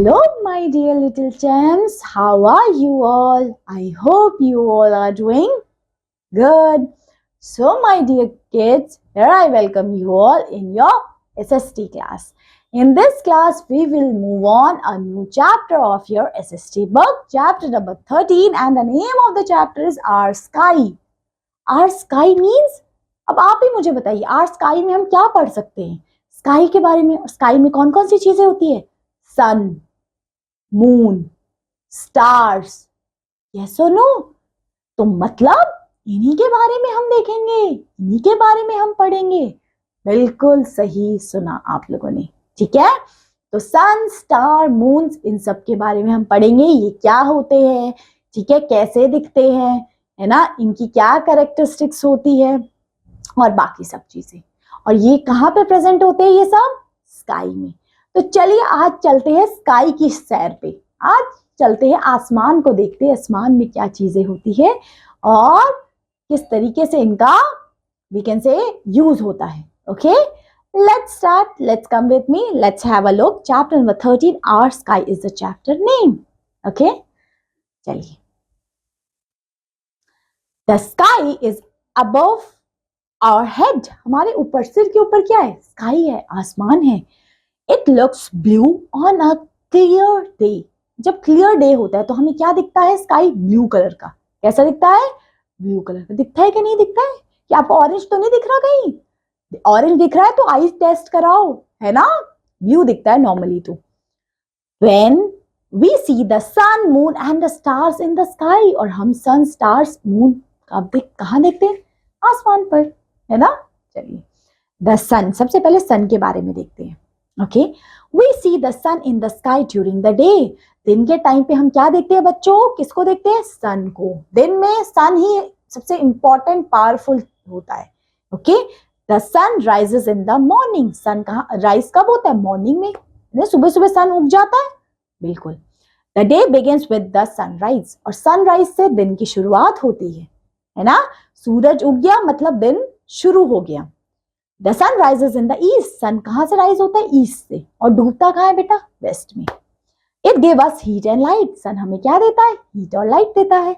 Hello, my dear little champs. How are you all? I hope you all are doing good. So, my dear kids, here I welcome you all in your SST class. In this class, we will move on a new chapter of your SST book, chapter number 13, and the name of the chapter is Our Sky. Our Sky means, अब आप ही मुझे बताइए, Our Sky में हम क्या पढ़ सकते हैं? स्काई के बारे में, स्काई में कौन कौन सी चीजें होती है? सन, मून, स्टार्स, यस और नो? तो मतलब इन्हीं के बारे में हम देखेंगे, इन्हीं के बारे में हम पढ़ेंगे। बिल्कुल सही सुना आप लोगों ने, ठीक है? तो सन, स्टार, मून्स, इन सब के बारे में हम पढ़ेंगे। ये क्या होते हैं, ठीक है, कैसे दिखते हैं, है ना, इनकी क्या कैरेक्टरिस्टिक्स होती है और बाकी सब चीजें। और ये कहाँ पे प्रेजेंट होते हैं? ये सब स्काई में। तो चलिए आज चलते हैं स्काई की सैर पे। आज चलते हैं आसमान को देखते हैं, आसमान में क्या चीजें होती है और किस तरीके से इनका वी कैन से यूज होता है। Okay, let's start, let's come with me, let's have a look. Chapter number 13, our sky is the chapter name. Okay, चलिए। The sky is above our head, हमारे ऊपर, सिर के ऊपर क्या है? स्काई है, आसमान है। It looks blue on a clear day, जब क्लियर डे होता है तो हमें क्या दिखता है? स्काई ब्लू कलर का। कैसा दिखता है? ब्लू कलर का। दिखता है कि नहीं दिखता है? क्या आपको ऑरेंज तो नहीं दिख रहा? कहीं ऑरेंज दिख रहा है तो आईज टेस्ट कराओ, है ना? ब्लू दिखता है नॉर्मली। तो when we see the sun, moon and the stars in the sky, और हम सन, स्टार्स, मून कहाँ देखते हैं? आसमान पर, है ना? चलिए, द सन, सबसे पहले सन के बारे में देखते हैं। Okay, we see the sun in the sky during the day, दिन के टाइम पे हम क्या देखते हैं बच्चों? किसको देखते हैं? सन को। दिन में सन ही सबसे इंपॉर्टेंट, पावरफुल होता है। Okay, the sun rises in the morning, sun कहाँ राइज कब होता है? मॉर्निंग में, सुबह सुबह सन उग जाता है। बिल्कुल। The day begins with the sunrise, और सनराइज से दिन की शुरुआत होती है ना? सूरज उग गया मतलब दिन शुरू हो गया। The sun rises in the east, sun कहाँ से राइज होता है? ईस्ट से। और डूबता कहाँ है बेटा? वेस्ट में। It give us heat and light, sun हमें क्या देता है? हीट और लाइट देता है।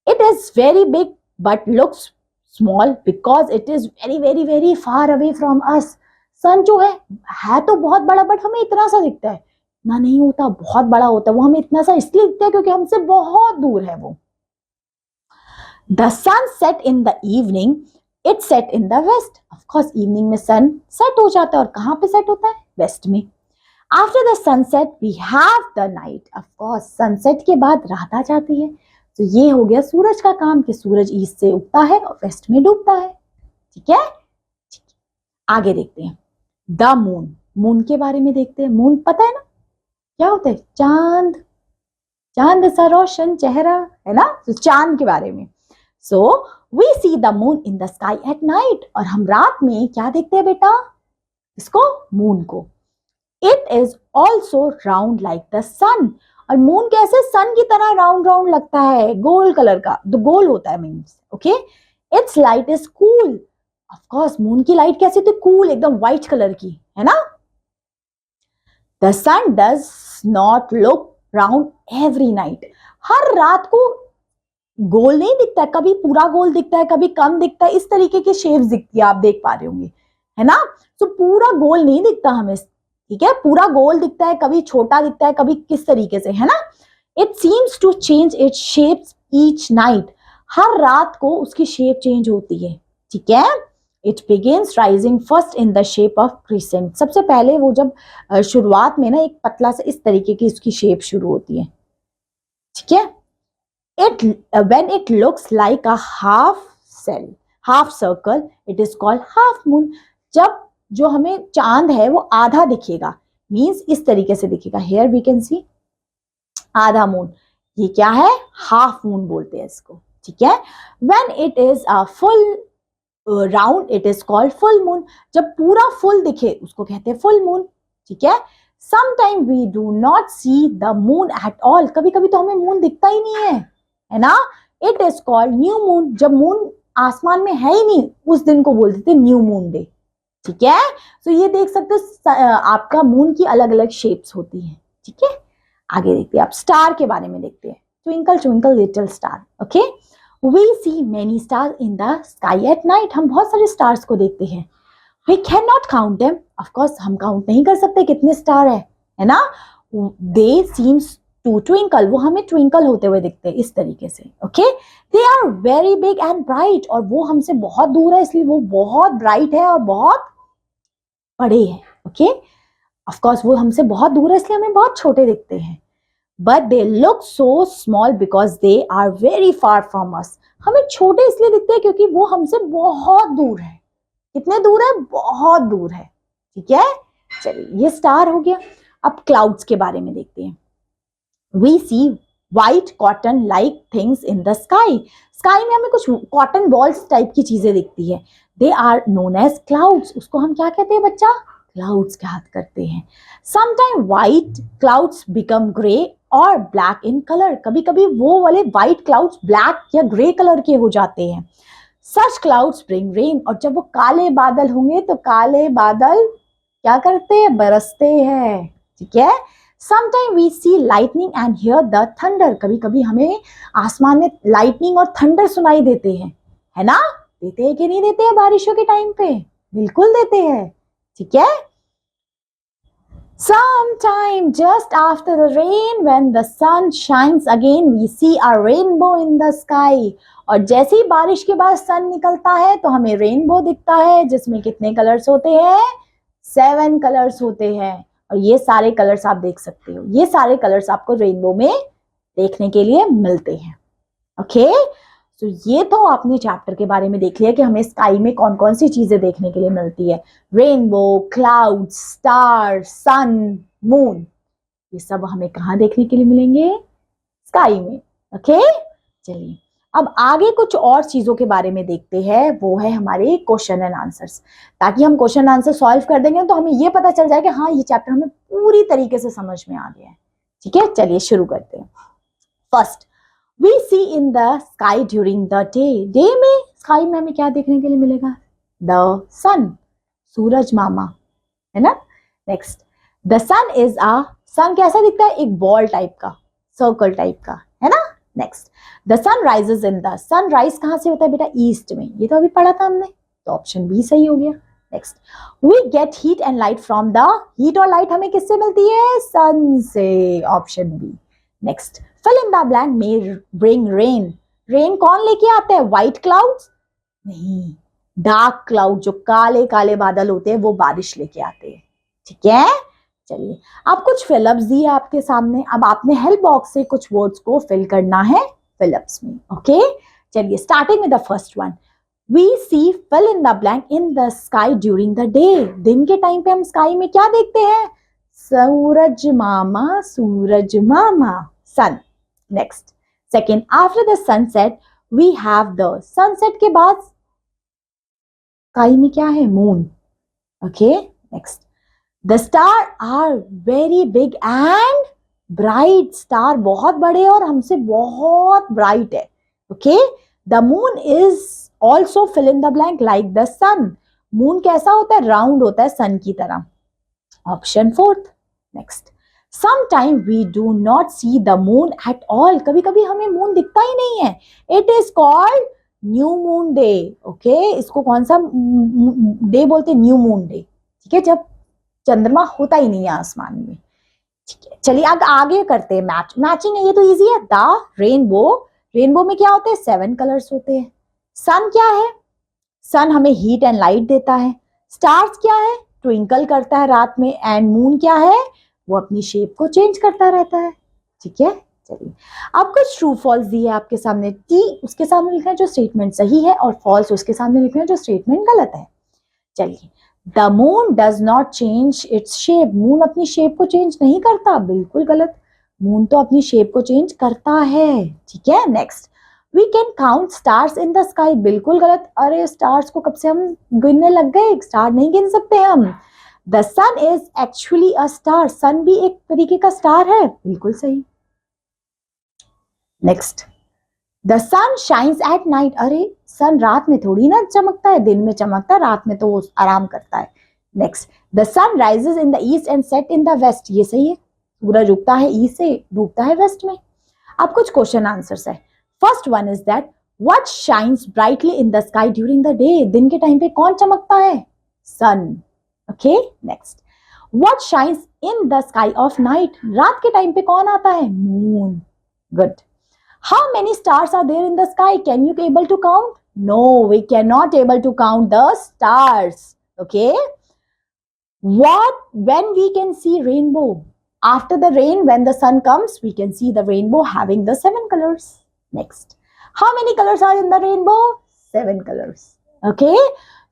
It is very big but looks small because it is very very very far away from us, sun जो है तो बहुत बड़ा, बट हमें इतना सा दिखता है ना, नहीं होता, बहुत बड़ा होता है। वो हमें इतना सा इसलिए दिखता है क्योंकि हमसे बहुत दूर है वो। The sun set in the evening, it set in the west, of course evening में सन सेट हो जाता है, और कहाँ पे सेट होता है? वेस्ट में। After the sunset we have the night, of course sunset के बाद रात आ जाती है। तो ये हो गया सूरज का काम कि सूरज ईस्ट से उगता है और वेस्ट में डूबता है, ठीक है? आगे देखते हैं द मून, मून के बारे में देखते हैं। मून पता है ना क्या होता है? चांद, चांद सा रोशन चेहरा, है ना? तो चांद के बारे में। So we see the moon in the sky at night, और हम रात में क्या देखते हैं बेटा? इसको, मून को। It is also round like the sun, और मून कैसे? सन की तरह राउंड राउंड लगता है, गोल कलर का, तो गोल होता है means. Okay, it's light is cool, of course moon की लाइट कैसी थी? कूल, एकदम व्हाइट कलर की, है ना? The sun does not look round every night, हर रात को गोल नहीं दिखता है, कभी पूरा गोल दिखता है, कभी कम दिखता है, इस तरीके की शेप्स दिखती है, आप देख पा रहे होंगे, है ना? तो पूरा गोल नहीं दिखता हमें, ठीक है? पूरा गोल दिखता है, कभी छोटा दिखता है, कभी किस तरीके से, है ना? It seems to change its shapes each night, हर रात को उसकी शेप चेंज होती है, ठीक है? It begins rising first in the shape of crescent, सबसे पहले वो जब शुरुआत में ना एक पतला से इस तरीके की उसकी शेप शुरू होती है, ठीक है? It when it looks like a half circle, it is called half moon. जब जो हमें चांद है वो आधा दिखेगा, मीन्स इस तरीके से दिखेगा, here we can see आधा मून, ये क्या है? हाफ मून बोलते हैं इसको, ठीक है? When it is a full round, it is called full moon. जब पूरा फुल दिखे उसको कहते हैं full moon, ठीक है? Sometimes we do not see the moon at all, कभी कभी तो हमें मून दिखता ही नहीं है ना? It is called new moon, जब मून आसमान में है ही नहीं उस दिन को बोलते थे न्यू मून डे, ठीक है? तो ये देख सकते हो आपका मून की अलग अलग शेप्स होती हैं, ठीक है? आगे देखते हैं, अब स्टार के बारे में देखते हैं। Twinkle twinkle little star, okay. We see many star in the sky at night, हम बहुत सारे स्टार्स को देखते हैं। We can not count them, of course हम काउंट नहीं कर सकते कितने स्टार है ना। दे सीम्स टू ट्विंकल, वो हमें ट्विंकल होते हुए दिखते हैं इस तरीके से, okay. They are very big and bright, और वो हमसे बहुत दूर है इसलिए वो बहुत ब्राइट है और बहुत बड़े हैं, ओके। ऑफ कोर्स वो हमसे बहुत दूर है इसलिए हमें बहुत छोटे दिखते हैं। But they look so small because they are very far from us, हमें छोटे इसलिए दिखते हैं क्योंकि वो हमसे बहुत दूर है। कितने दूर है? बहुत दूर है, ठीक है। चलिए ये स्टार हो गया। अब क्लाउड्स के बारे में देखते हैं। We see white cotton like things in the sky, sky में हमें कुछ कॉटन बॉल्स टाइप की चीजें दिखती है। They are known as clouds, उसको हम क्या कहते हैं बच्चा? क्लाउड्स क्या करते हैं। Sometime white clouds become grey और ब्लैक इन कलर, कभी कभी वो वाले व्हाइट क्लाउड्स ब्लैक या ग्रे कलर के हो जाते हैं। सच क्लाउड्स ब्रिंग रेन, और जब वो काले बादल होंगे तो काले बादल क्या करते हैं? बरसते हैं, ठीक है। Sometime we see lightning and hear the thunder, कभी कभी हमें आसमान में लाइटनिंग और थंडर सुनाई देते हैं, है ना। देते हैं कि नहीं देते हैं बारिशों के टाइम पे? बिल्कुल देते हैं, ठीक है। Sometime just after the rain, when the sun shines again, we see a rainbow in the sky. और जैसे ही बारिश के बाद सन निकलता है तो हमें रेनबो दिखता है, जिसमें कितने कलर्स होते हैं? 7 कलर्स होते हैं। और ये सारे कलर्स आप देख सकते हो, ये सारे कलर्स आपको रेनबो में देखने के लिए मिलते हैं, ओके। तो ये तो आपने चैप्टर के बारे में देख लिया कि हमें स्काई में कौन कौन सी चीजें देखने के लिए मिलती है। रेनबो, क्लाउड, स्टार, सन, मून, ये सब हमें कहाँ देखने के लिए मिलेंगे? स्काई में, ओके। चलिए अब आगे कुछ और चीजों के बारे में देखते हैं, वो है हमारे क्वेश्चन एंड आंसर्स। ताकि हम क्वेश्चन आंसर सॉल्व कर देंगे तो हमें ये पता चल जाए कि हाँ ये चैप्टर हमें पूरी तरीके से समझ में आ गया है, ठीक है। चलिए शुरू करते हैं। First, We see in the sky during the day. Day में स्काई में हमें क्या देखने के लिए मिलेगा? The sun, सूरज मामा, है ना। Next, the sun is a, sun कैसा दिखता है? एक बॉल टाइप का, सर्कल टाइप का, है ना। Next, the sun rises in the, sunrise कहाँ से होता है बेटा? ईस्ट में, ये तो अभी पढ़ा था हमने, तो ऑप्शन बी सही हो गया। Next, we get heat and light from the, heat और light हमें किससे मिलती है? sun से, option B. Next, fill in the blank may bring rain. Rain कौन लेके आता है? White clouds? नहीं, डार्क क्लाउड, जो काले काले बादल होते हैं वो बारिश लेके आते हैं, ठीक है। चलिए अब कुछ फिलअप्स दिए आपके सामने, अब आपने हेल्प बॉक्स से कुछ वर्ड्स को फिल करना है फिलअप्स में, ओके। चलिए starting with the first one, we see fill in the blank in the sky during the day. दिन के टाइम पे हम स्काई में क्या देखते हैं? सूरज मामा, सूरज मामा, sun. Next, second, after the sunset we have the, sunset के बाद स्काई में क्या है? Moon, okay. Next, the star are very big and bright, star बहुत बड़े और हमसे बहुत ब्राइट है, okay. The moon is also fill in the blank like the sun, moon कैसा होता है? राउंड होता है सन की तरह, option fourth. Next, Sometime we do not see the moon at all. कभी कभी हमें मून दिखता ही नहीं है। It is called new moon day, okay. इसको कौन सा डे बोलते हैं? न्यू मून डे, ठीक है, जब चंद्रमा होता ही नहीं है आसमान में, ठीक है। चलिए आगे करते हैं मैचिंग है, ये तो इजी है। द रेनबो, रेनबो में क्या होते हैं? 7 कलर्स होते हैं। सन क्या है? सन हमें हीट एंड लाइट देता है। स्टार्स क्या है? ट्विंकल करता है रात में। एंड मून क्या है? वो अपनी शेप को चेंज करता रहता है, ठीक है। चलिए अब कुछ ट्रू फॉल्स दिए आपके सामने। टी उसके सामने लिखना है जो स्टेटमेंट सही है, और फॉल्स उसके सामने लिखना है जो स्टेटमेंट गलत है। चलिए, the moon does not change its shape, moon अपनी शेप को चेंज नहीं करता, बिल्कुल गलत। मून तो अपनी शेप को चेंज करता है, ठीक है। Next, we can count stars in the sky, बिल्कुल गलत। अरे स्टार्स को कब से हम गिनने लग गए? स्टार नहीं गिन सकते हम। The sun is actually a star. sun भी एक तरीके का स्टार है, बिल्कुल सही। Next, the sun shines at night. अरे सन रात में थोड़ी ना चमकता है, दिन में चमकता है, रात में तो वो आराम करता है। Next, the sun rises in the east and set in the west. ये सही है, सूरज उगता है ईस्ट से, डूबता है वेस्ट में। अब कुछ क्वेश्चन आंसर्स है। First one is that what shines brightly in the sky during the day? दिन के टाइम पे कौन चमकता है? Sun. Okay, next, what shines in the sky of night? रात के टाइम पे कौन आता है? Moon. Good. How many stars are there in the sky? Can you able to count? No, we can not able to count the stars. Okay, what when we can see rainbow? After the rain, when the sun comes, we can see the rainbow having the 7 colors. Next, how many colors are in the rainbow? 7 colors. Okay,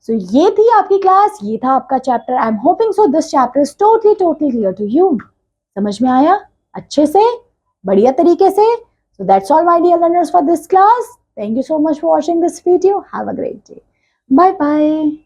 so ये थी आपकी class, ये था आपका chapter. I am hoping so this chapter is totally clear to you. समझ में आया अच्छे से, बढ़िया तरीके से? So that's all my dear learners for this class. Thank you so much for watching this video. Have a great day. Bye bye.